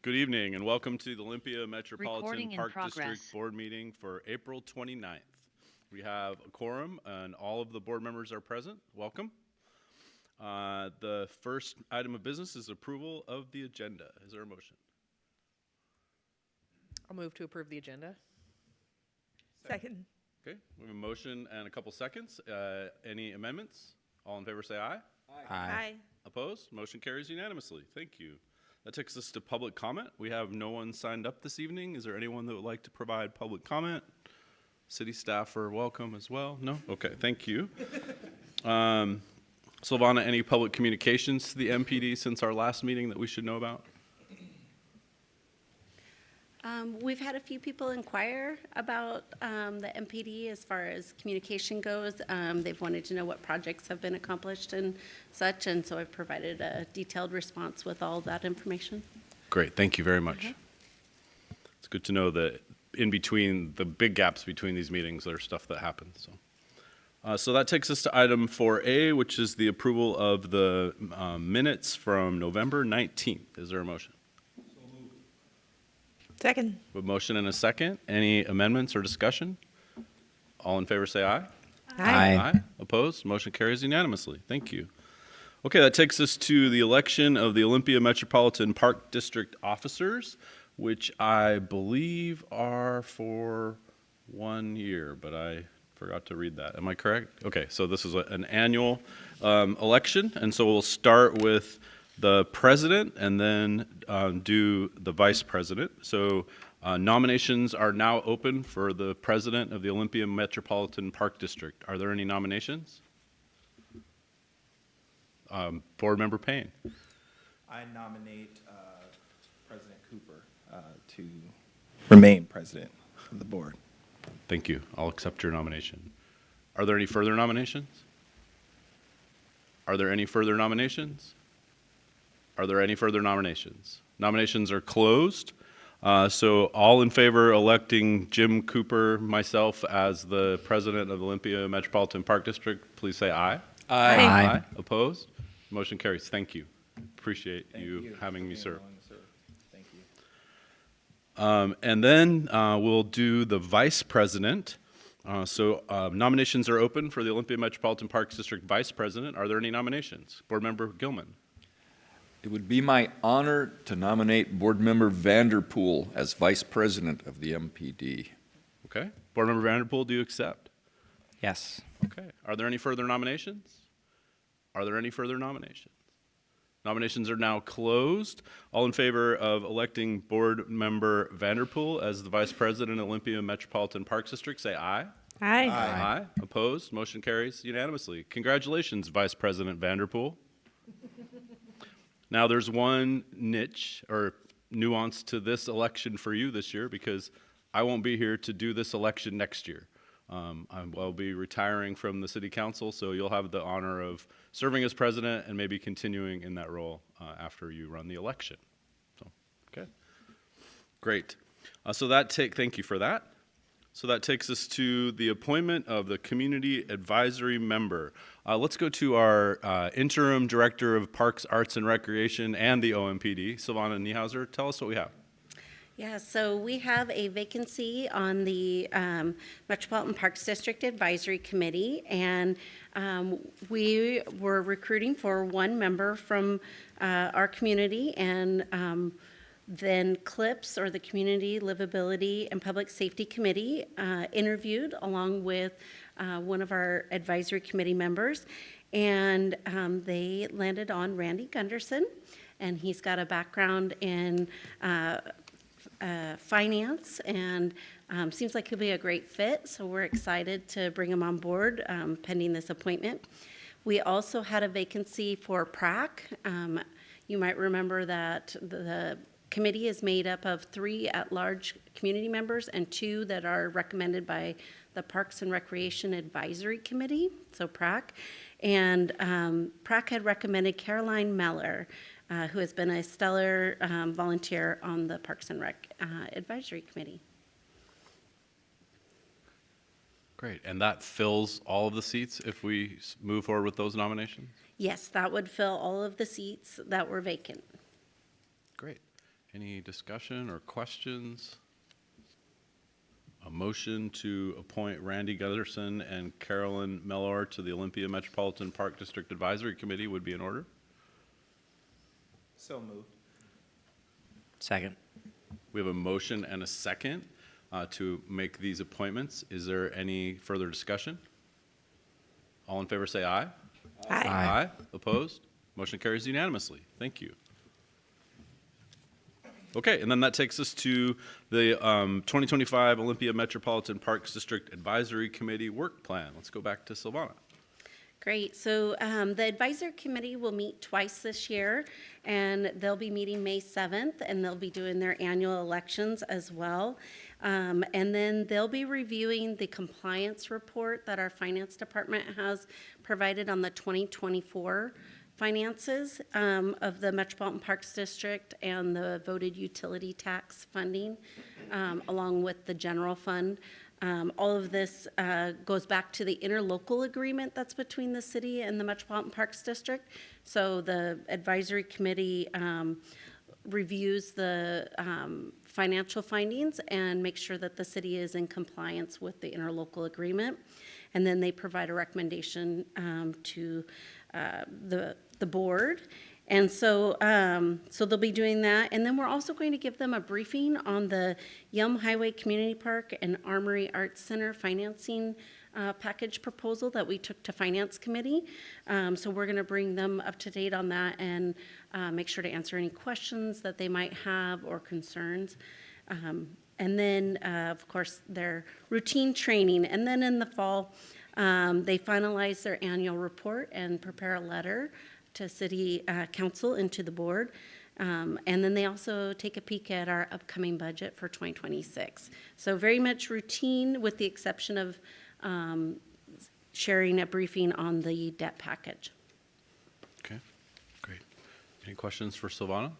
Good evening and welcome to the Olympia Metropolitan Recording in Park progress. District Board meeting for April 29th. We have a quorum and all of the board members are present. Welcome. The first item of business is approval of the agenda. Is there a motion? I'll move to approve the agenda. Second. Okay, we have a motion and a couple seconds. Any amendments? All in favor say aye. Aye. Opposed? Motion carries unanimously. Thank you. That takes us to public comment. We have no one signed up this evening. Is there anyone that would like to provide public comment? City staff are welcome as well. No? Okay, thank you. Silvana, any public communications to the MPD since our last meeting that we should know about? We've had a few people inquire about the MPD as far as communication goes. They've wanted to know what projects have been accomplished and such, and so I've provided a detailed response with all that information. Great, thank you very much. It's good to know that in between the big gaps between these meetings, there's stuff that happens. So that takes us to item 4A, which is the approval of the minutes from November 19th. Is there a motion? Second. A motion and a second. Any amendments or discussion? All in favor say aye. Aye. Opposed? Motion carries unanimously. Thank you. Okay, that takes us to the election of the Olympia Metropolitan Park District officers, which I believe are for 1 year, but I forgot to read that. Am I correct? Okay, so this is an annual election, and so we'll start with the president and then do the vice president. So nominations are now open for the president of the Olympia Metropolitan Park District. Are there any nominations? Board Member Payne. I nominate President Cooper to remain president of the board. Thank you. I'll accept your nomination. Are there any further nominations? Are there any further nominations? Are there any further nominations? Nominations are closed. So all in favor electing Jim Cooper, myself, as the president of the Olympia Metropolitan Park District, please say aye. Aye. Opposed? Motion carries. Thank you. Appreciate Thank you having me serve. willing to serve. Thank you. And then we'll do the vice president. So nominations are open for the Olympia Metropolitan Parks District vice president. Are there any nominations? Board Member Gilman. It would be my honor to nominate Board Member Vanderpool as Vice President of the MPD. Okay. Board Member Vanderpool, do you accept? Yes. Okay. Are there any further nominations? Are there any further nominations? Nominations are now closed. All in favor of electing Board Member Vanderpool as the Vice President of Olympia Metropolitan Parks District, say aye. Aye. Aye. Opposed? Motion carries unanimously. Congratulations, Vice President Vanderpool. Now, there's one niche or nuance to this election for you this year because I won't be here to do this election next year. I'll be retiring from the city council, so you'll have the honor of serving as president and maybe continuing in that role after you run the election. So, okay. Great. Thank you for that. So that takes us to the appointment of the community advisory member. Let's go to our interim director of Parks, Arts, and Recreation and the OMPD, Silvana Niehauser. Tell us what we have. Yeah, so we have a vacancy on the Metropolitan Parks District Advisory Committee, and we were recruiting for one member from our community, and then CLIPS, or the Community Livability and Public Safety Committee, interviewed along with one of our advisory committee members, and they landed on Randy Gunderson, and he's got a background in finance, and seems like he'll be a great fit, so we're excited to bring him on board pending this appointment. We also had a vacancy for PRAC. You might remember that the committee is made up of 3 at-large community members and 2 that are recommended by the Parks and Recreation Advisory Committee, so PRAC. And PRAC had recommended Caroline Meller, who has been a stellar volunteer on the Parks and Rec Advisory Committee. Great. And that fills all of the seats if we move forward with those nominations? Yes, that would fill all of the seats that were vacant. Great. Any discussion or questions? A motion to appoint Randy Gutherson and Carolyn Mellor to the Olympia Metropolitan Park District Advisory Committee would be in order. So moved. Second. We have a motion and a second to make these appointments. Is there any further discussion? All in favor say aye. Aye. Aye. Opposed? Motion carries unanimously. Thank you. Okay, and then that takes us to the 2025 Olympia Metropolitan Parks District Advisory Committee work plan. Let's go back to Silvana. Great. So the advisory committee will meet twice this year, and they'll be meeting May 7th, and they'll be doing their annual elections as well. And then they'll be reviewing the compliance report that our finance department has provided on the 2024 finances of the Metropolitan Parks District and the voted utility tax funding, along with the general fund. All of this goes back to the interlocal agreement that's between the city and the Metropolitan Parks District. So the advisory committee reviews the financial findings and makes sure that the city is in compliance with the interlocal agreement. And then they provide a recommendation to the board. And so, so they'll be doing that. And then we're also going to give them a briefing on the Yelm Highway Community Park and Armory Arts Center financing package proposal that we took to Finance Committee. So we're going to bring them up to date on that and make sure to answer any questions that they might have or concerns. And then, of course, their routine training. And then in the fall, they finalize their annual report and prepare a letter to City Council and to the board. And then they also take a peek at our upcoming budget for 2026. So very much routine with the exception of sharing a briefing on the debt package. Okay, great. Any questions for Silvana?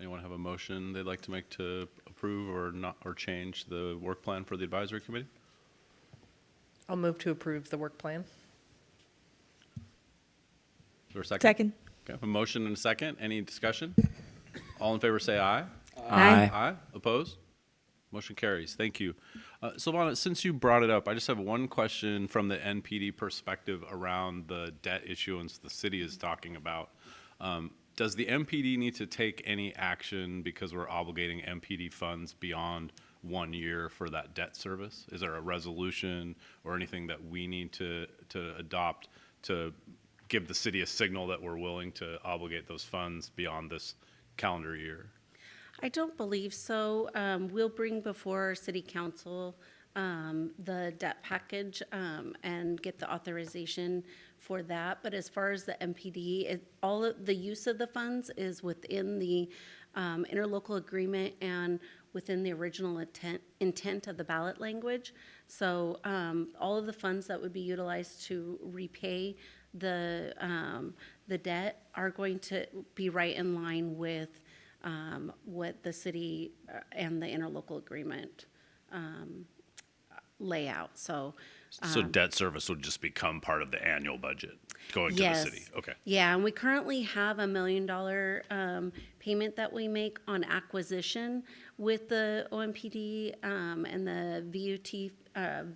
Anyone have a motion they'd like to make to approve or not, or change the work plan for the advisory committee? I'll move to approve the work plan. Is there a second? Second. Okay, a motion and a second. Any discussion? All in favor say aye. Aye. Aye. Opposed? Motion carries. Thank you. Silvana, since you brought it up, I just have one question from the NPD perspective around the debt issuance the city is talking about. Does the MPD need to take any action because we're obligating MPD funds beyond 1 year for that debt service? Is there a resolution or anything that we need to adopt to give the city a signal that we're willing to obligate those funds beyond this calendar year? I don't believe so. We'll bring before City Council the debt package and get the authorization for that. But as far as the MPD, all of the use of the funds is within the interlocal agreement and within the original intent of the ballot language. So all of the funds that would be utilized to repay the debt are going to be right in line with what the city and the interlocal agreement lay out. So Debt service would just become part of the annual budget going to the city? Okay. Yeah, and we currently have $1 million payment that we make on acquisition with the OMPD and the VUT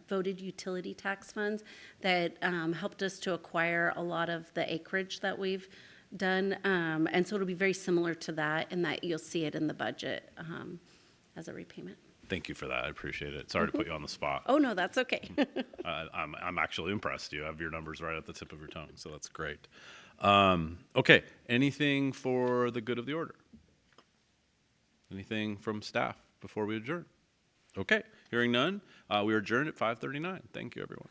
voted utility tax funds that helped us to acquire a lot of the acreage that we've done. And so it'll be very similar to that in that you'll see it in the budget as a repayment. Thank you for that. I appreciate it. Sorry to put you on the spot. Oh, no, that's okay. I'm actually impressed. You have your numbers right at the tip of your tongue, so that's great. Okay, anything for the good of the order? Anything from staff before we adjourn? Okay, hearing none, we are adjourned at 5:39. Thank you, everyone.